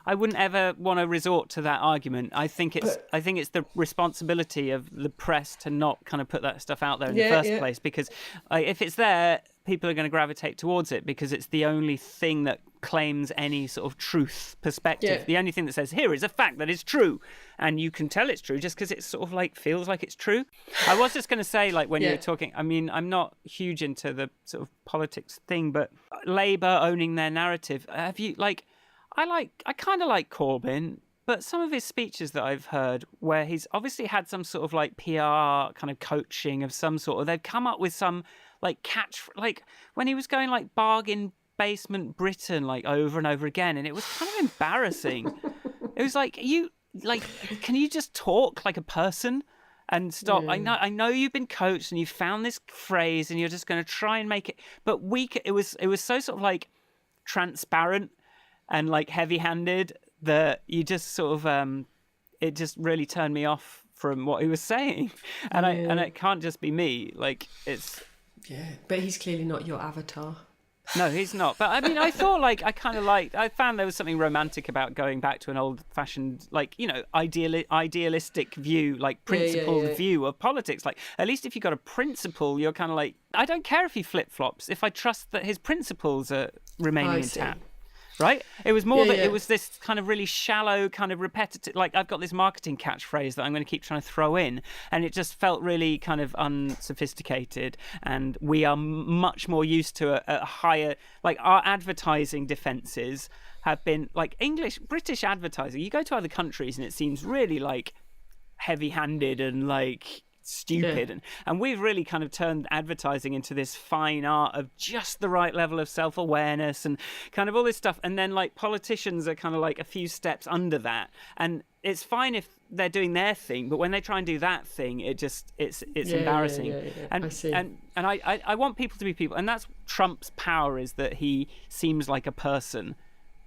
I wouldn't ever want to resort to that argument. I think it's the responsibility of the press to not kind of put that stuff out there in the first place, because if it's there, people are going to gravitate towards it because it's the only thing that claims any sort of truth perspective. The only thing that says, here is a fact that is true, and you can tell it's true just because it sort of like feels like it's true. I was just going to say, like, when you were talking, I mean, I'm not huge into the sort of politics thing, but Labour owning their narrative, have you like... I kind of like Corbyn, but some of his speeches that I've heard where he's obviously had some sort of like PR kind of coaching of some sort, or they've come up with some like like when he was going like bargain basement Britain like over and over again, and it was kind of embarrassing. It was like, can you just talk like a person and stop? I know you've been coached and you found this phrase and you're just going to try and make it, but it was so sort of like transparent and like heavy-handed that you just sort of it just really turned me off from what he was saying, and it can't just be me. Like, it's but he's clearly not your avatar. No, he's not. But I mean, I thought I found there was something romantic about going back to an old-fashioned, like, you know, idealistic view, like principled view of politics. Like, at least if you've got a principle, you're kind of like, I don't care if he flip-flops if I trust that his principles are remaining intact. Right? It was more that it was this kind of really shallow, kind of repetitive, like, I've got this marketing catchphrase that I'm going to keep trying to throw in, and it just felt really kind of unsophisticated, and we are much more used to a higher, like, our advertising defences have been, like, British advertising. You go to other countries and it seems really, like, heavy-handed and, like, stupid, and we've really kind of turned advertising into this fine art of just the right level of self-awareness and kind of all this stuff, and then like politicians are kind of like a few steps under that, and it's fine if they're doing their thing, but when they try and do that thing, it's embarrassing. And I see. And I want people to be people, and that's Trump's power, is that he seems like a person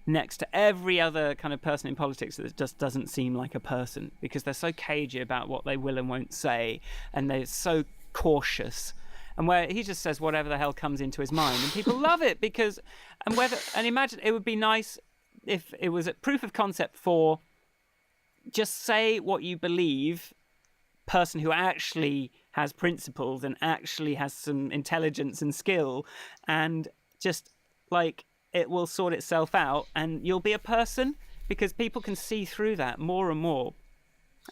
next to every other kind of person in politics that just doesn't seem like a person, because they're so cagey about what they will and won't say, and they're so cautious, and where he just says whatever the hell comes into his mind, and people love it, because and imagine, it would be nice if it was a proof of concept for just say what you believe, person who actually has principles and actually has some intelligence and skill, and just like it will sort itself out and you'll be a person, because people can see through that more and more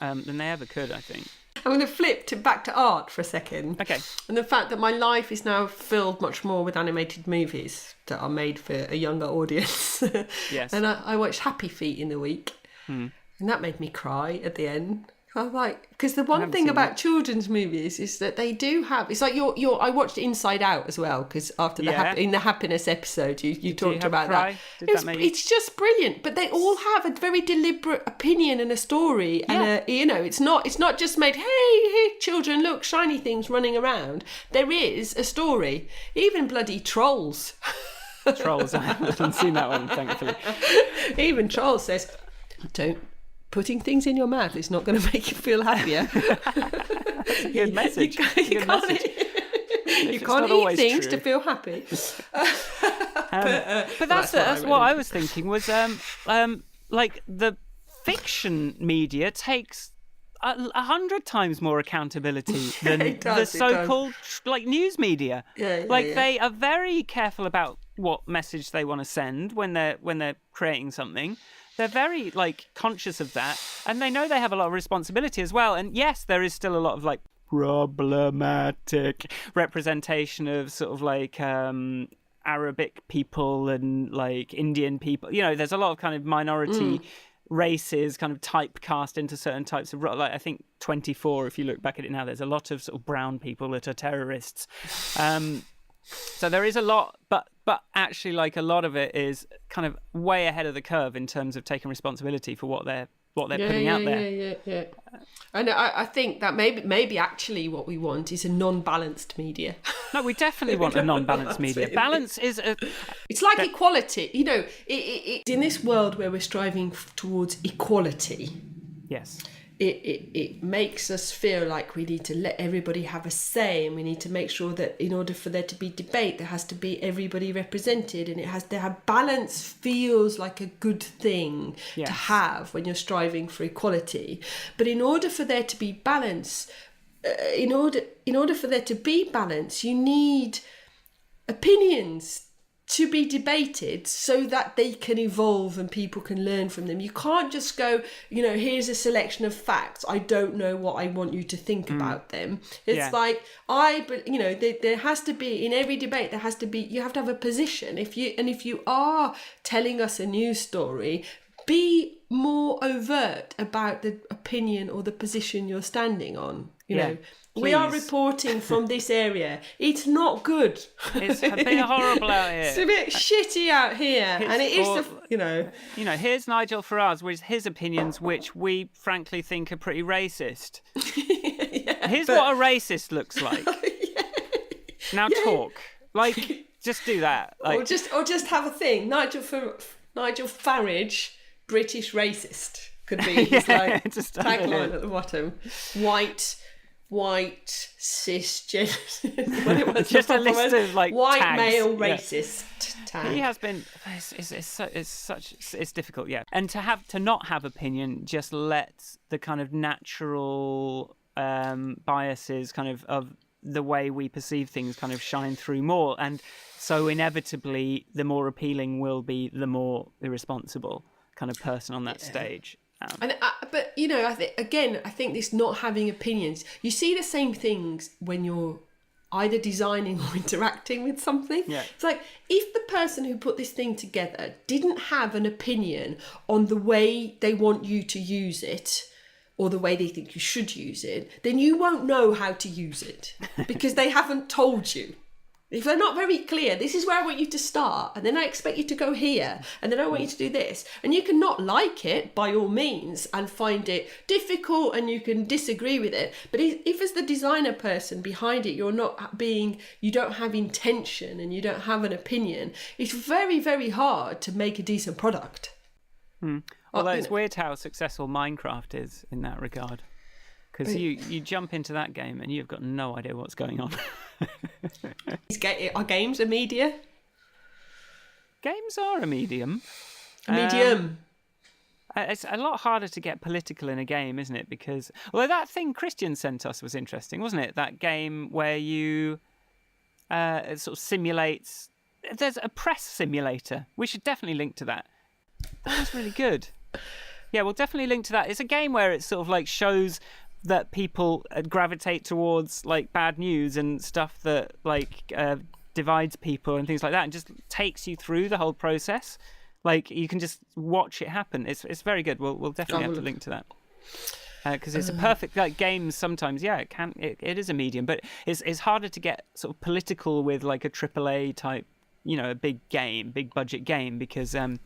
than they ever could, I think. I'm going to flip back to art for a second. Okay. And the fact that my life is now filled much more with animated movies that are made for a younger audience. Yes. And I watched Happy Feet in the week, and that made me cry at the end. I was like, because the one thing about children's movies is that they do have. It's like I watched Inside Out as well, because after in the happiness episode, you talked about that. It's just brilliant, but they all have a very deliberate opinion and a story, and it's not just made. Hey, children, look, shiny things running around. There is a story. Even bloody Trolls. Trolls, I haven't seen that one, thankfully. Even Trolls says, don't. Putting things in your mouth is not going to make you feel happier. Good message. You can't eat things to feel happy. But that's what I was thinking was like the fiction media takes 100 times more accountability than the so-called like news media. They are very careful about what message they want to send when they're creating something. They're very conscious of that, and they know they have a lot of responsibility as well. And yes, there is still a lot of problematic representation of sort of Arabic people and Indian people. There's a lot of kind of minority races kind of typecast into certain types of I think 24. If you look back at it now, there's a lot of sort of brown people that are terrorists. So there is a lot, but actually, a lot of it is kind of way ahead of the curve in terms of taking responsibility for what they're putting out there. Yeah. And I think that maybe actually what we want is a non-balanced media. No, we definitely want a non-balanced media. Balance is It's like equality. It's in this world where we're striving towards equality. Yes. It makes us feel like we need to let everybody have a say, and we need to make sure that in order for there to be debate, there has to be everybody represented, and it has to have balance. Feels like a good thing to have when you're striving for equality. But in order for there to be balance, in order for there to be balance, you need opinions to be debated so that they can evolve and people can learn from them. You can't just go, here's a selection of facts. I don't know what I want you to think about them. It's there has to be, in every debate, you have to have a position. If you are telling us a news story, be more overt about the opinion or the position you're standing on. We are reporting from this area. It's not good. It's a bit horrible out here. It's a bit shitty out here. And it is here's Nigel Farage with his opinions, which we frankly think are pretty racist. Here's what a racist looks like. Now talk. Just do that. Or just have a thing. Nigel Farage, British racist, could be his tagline at the bottom. White cisgender. Just a list of white tags. Male racist tag. He has been. It's difficult, yeah. And to not have opinion just lets the kind of natural biases kind of the way we perceive things kind of shine through more, and so inevitably the more appealing will be the more irresponsible kind of person on that stage. But I think this not having opinions, you see the same things when you're either designing or interacting with something. It's like, if the person who put this thing together didn't have an opinion on the way they want you to use it or the way they think you should use it, then you won't know how to use it because they haven't told you. If they're not very clear, this is where I want you to start, and then I expect you to go here, and then I want you to do this. And you can not like it, by all means, and find it difficult, and you can disagree with it. But if as the designer person behind it, you don't have intention, and you don't have an opinion, it's very, very hard to make a decent product. Although it's weird how successful Minecraft is in that regard. Because you jump into that game and you've got no idea what's going on. Are games a media? Games are a medium. Medium. It's a lot harder to get political in a game, isn't it? Because although that thing Christian sent us was interesting, wasn't it? That game where you it sort of simulates. There's a press simulator. We should definitely link to that. That was really good. Yeah, we'll definitely link to that. It's a game where it sort of like shows that people gravitate towards like bad news and stuff that like divides people and things like that, and just takes you through the whole process. Like you can just watch it happen. It's very good. We'll definitely have to link to that because it's a perfect like games. Sometimes, yeah, it is a medium, but it's harder to get sort of political with like a AAA type, a big budget game because it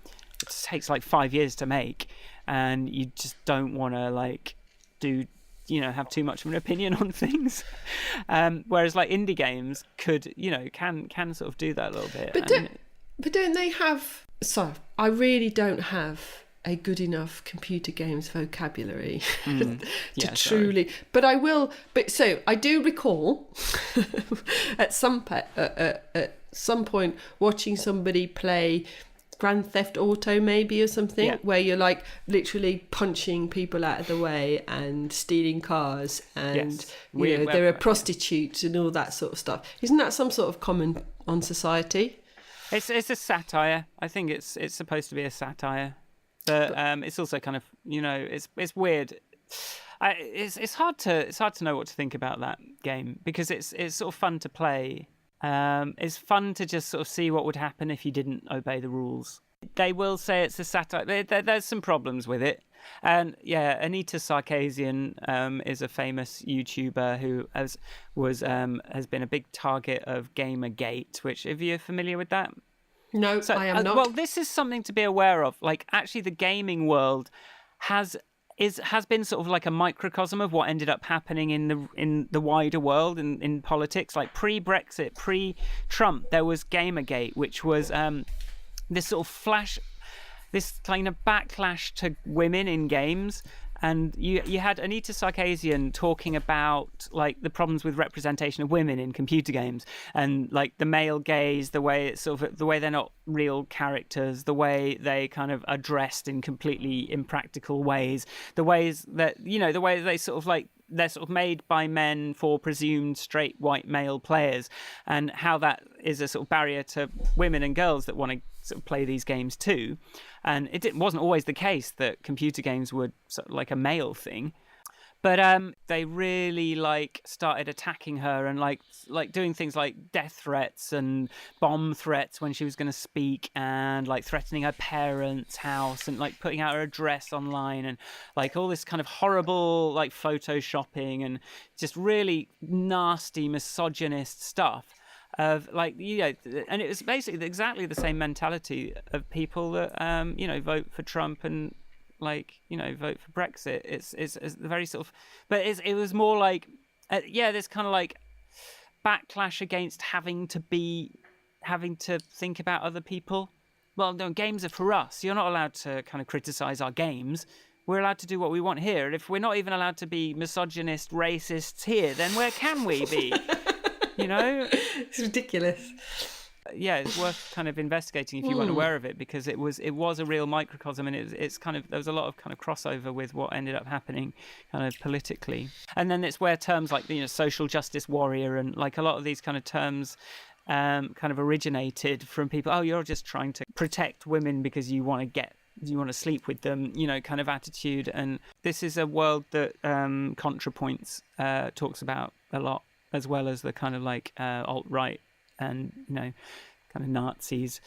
takes like 5 years to make, and you just don't want to like do have too much of an opinion on things. Whereas like indie games could can sort of do that a little bit. But don't they have? So I really don't have a good enough computer games vocabulary to truly. But I will. But so I do recall at some point watching somebody play Grand Theft Auto maybe or something, where you're like literally punching people out of the way and stealing cars, and there are prostitutes and all that sort of stuff. Isn't that some sort of comment on society? It's a satire. I think it's supposed to be a satire, but it's also kind of it's weird. It's hard to know what to think about that game because it's sort of fun to play. It's fun to just sort of see what would happen if you didn't obey the rules. They will say it's a satire. There's some problems with it. And yeah, Anita Sarkeesian is a famous YouTuber who has been a big target of Gamergate, which, if you're familiar with that? No, I am not. Well, this is something to be aware of. Like, actually, the gaming world has been sort of like a microcosm of what ended up happening in the wider world in politics. Like pre-Brexit, pre-Trump, there was Gamergate, which was this sort of this kind of backlash to women in games. And you had Anita Sarkeesian talking about like the problems with representation of women in computer games, and like the male gaze, the way they're not real characters, the way they kind of are dressed in completely impractical ways, the ways that the way they sort of like they're sort of made by men for presumed straight white male players, and how that is a sort of barrier to women and girls that want to sort of play these games too. And it wasn't always the case that computer games were sort of like a male thing, but they really like started attacking her and like doing things like death threats and bomb threats when she was going to speak, and like threatening her parents' house and like putting out her address online, and like all this kind of horrible like photoshopping and just really nasty misogynist stuff. Of like and it was basically exactly the same mentality of people that vote for Trump and like vote for Brexit. It's very sort of, but it was more like this kind of like backlash against having to think about other people. Well, no, games are for us. You're not allowed to kind of criticize our games. We're allowed to do what we want here. And if we're not even allowed to be misogynist, racists here, then where can we be? It's ridiculous. Yeah, it's worth kind of investigating if you weren't aware of it, because it was a real microcosm, and it's kind of, there was a lot of kind of crossover with what ended up happening kind of politically. And then it's where terms like social justice warrior and like a lot of these kind of terms kind of originated from people. Oh, you're just trying to protect women because you want to sleep with them, kind of attitude. And this is a world that ContraPoints talks about a lot, as well as the kind of like alt-right and, kind of Nazis.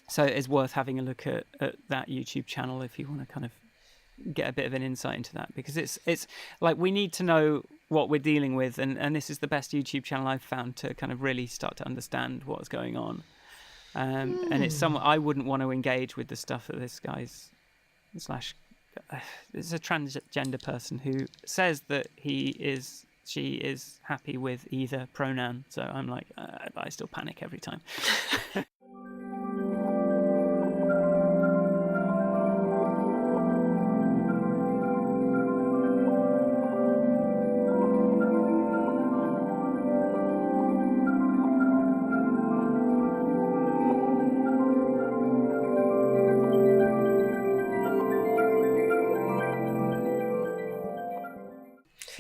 So it's worth having a look at that YouTube channel if you want to kind of get a bit of an insight into that, because it's like we need to know what we're dealing with, and this is the best YouTube channel I've found to kind of really start to understand what's going on. And it's someone I wouldn't want to engage with the stuff that this guy's it's a transgender person who says that she is happy with either pronoun. So I'm like, I still panic every time.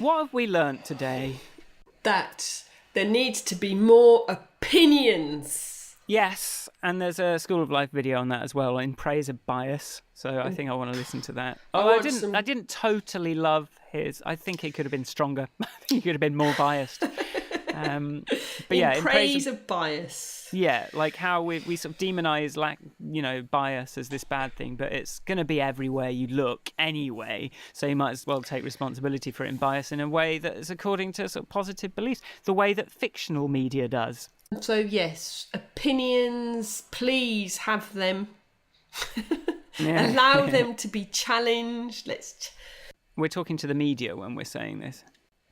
What have we learnt today? That there needs to be more opinions. Yes, and there's a School of Life video on that as well, in praise of bias. So I think I want to listen to that. I didn't totally love his. I think it could have been stronger. I think he could have been more biased. But yeah, in praise of bias. Yeah, like how we sort of demonize bias as this bad thing, but it's going to be everywhere you look anyway. So you might as well take responsibility for it and bias in a way that is according to sort of positive beliefs, the way that fictional media does. So yes, opinions, please have them. Yeah. Allow them to be challenged. We're talking to the media when we're saying this.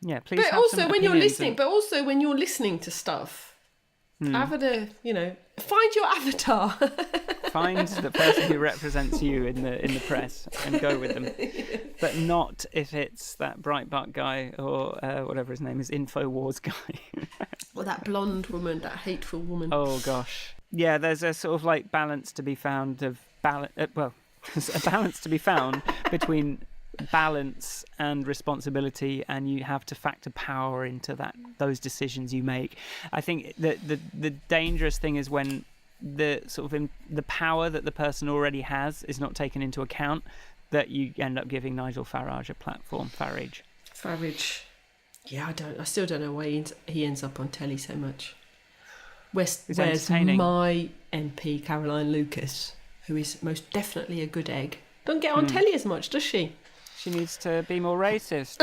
Yeah, please. But have also some when you're opinions listening. But also when you're listening to stuff, find your avatar. Find the person who represents you in the press and go with them, but not if it's that Breitbart guy or whatever his name is, Infowars guy. Or that blonde woman, that hateful woman. Oh gosh, yeah. There's a sort of like balance to be found there's a balance to be found between balance and responsibility, and you have to factor power into those decisions you make. I think that the dangerous thing is when the sort of the power that the person already has is not taken into account, that you end up giving Nigel Farage a platform. Farage. Yeah, I still don't know why he ends up on telly so much. Where's my MP Caroline Lucas, who is most definitely a good egg? Don't get on telly as much, does she? She needs to be more racist.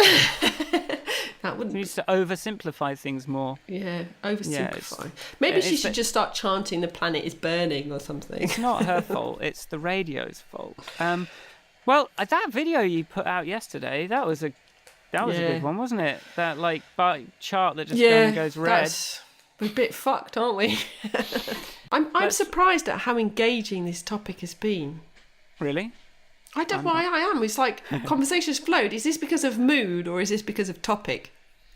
She needs to oversimplify things more. Yeah, oversimplify. Yeah, maybe she should just start chanting "the planet is burning" or something. It's not her fault. It's the radio's fault. Well, that video you put out yesterday, that was a good one, wasn't it? That bar chart that just goes red. We're a bit fucked, aren't we? I'm surprised at how engaging this topic has been. Really? I don't know why I am. It's like conversations flowed. Is this because of mood or is this because of topic?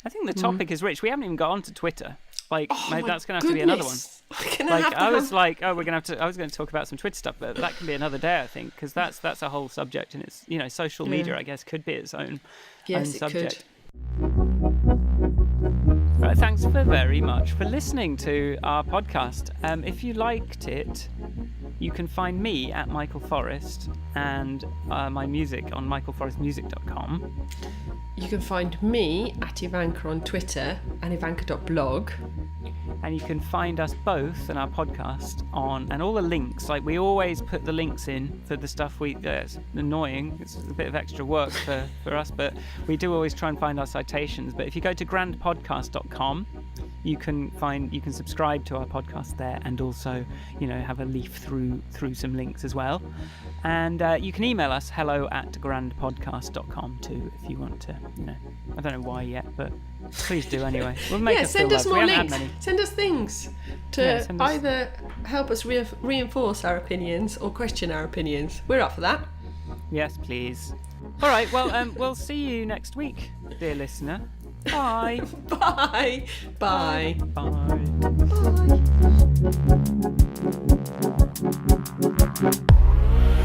I think the topic is rich. We haven't even got onto Twitter. That's going to have to be another one. I was going to talk about some Twitter stuff, but that can be another day, I think, because that's a whole subject, and it's social media, I guess, could be its own subject. Right, thanks very much for listening to our podcast. If you liked it, you can find me at Michael Forrest and my music on michaelforrestmusic.com. You can find me at Ivanka on Twitter and ivanka.blog. And you can find us both and our podcast and all the links. We always put the links in for the stuff it's annoying. It's a bit of extra work for us, but we do always try and find our citations. But if you go to grandpodcast.com, you can subscribe to our podcast there, and also have a leaf through some links as well. And you can email us hello@grandpodcast.com too if you want to. I don't know why yet, but please do anyway. We'll make us send feel us loved. more links. Send us things to either help us reinforce our opinions or question our opinions. We're up for that. Yes, please. All right. Well, we'll see you next week, dear listener. Bye. Bye. Bye. Bye. Bye.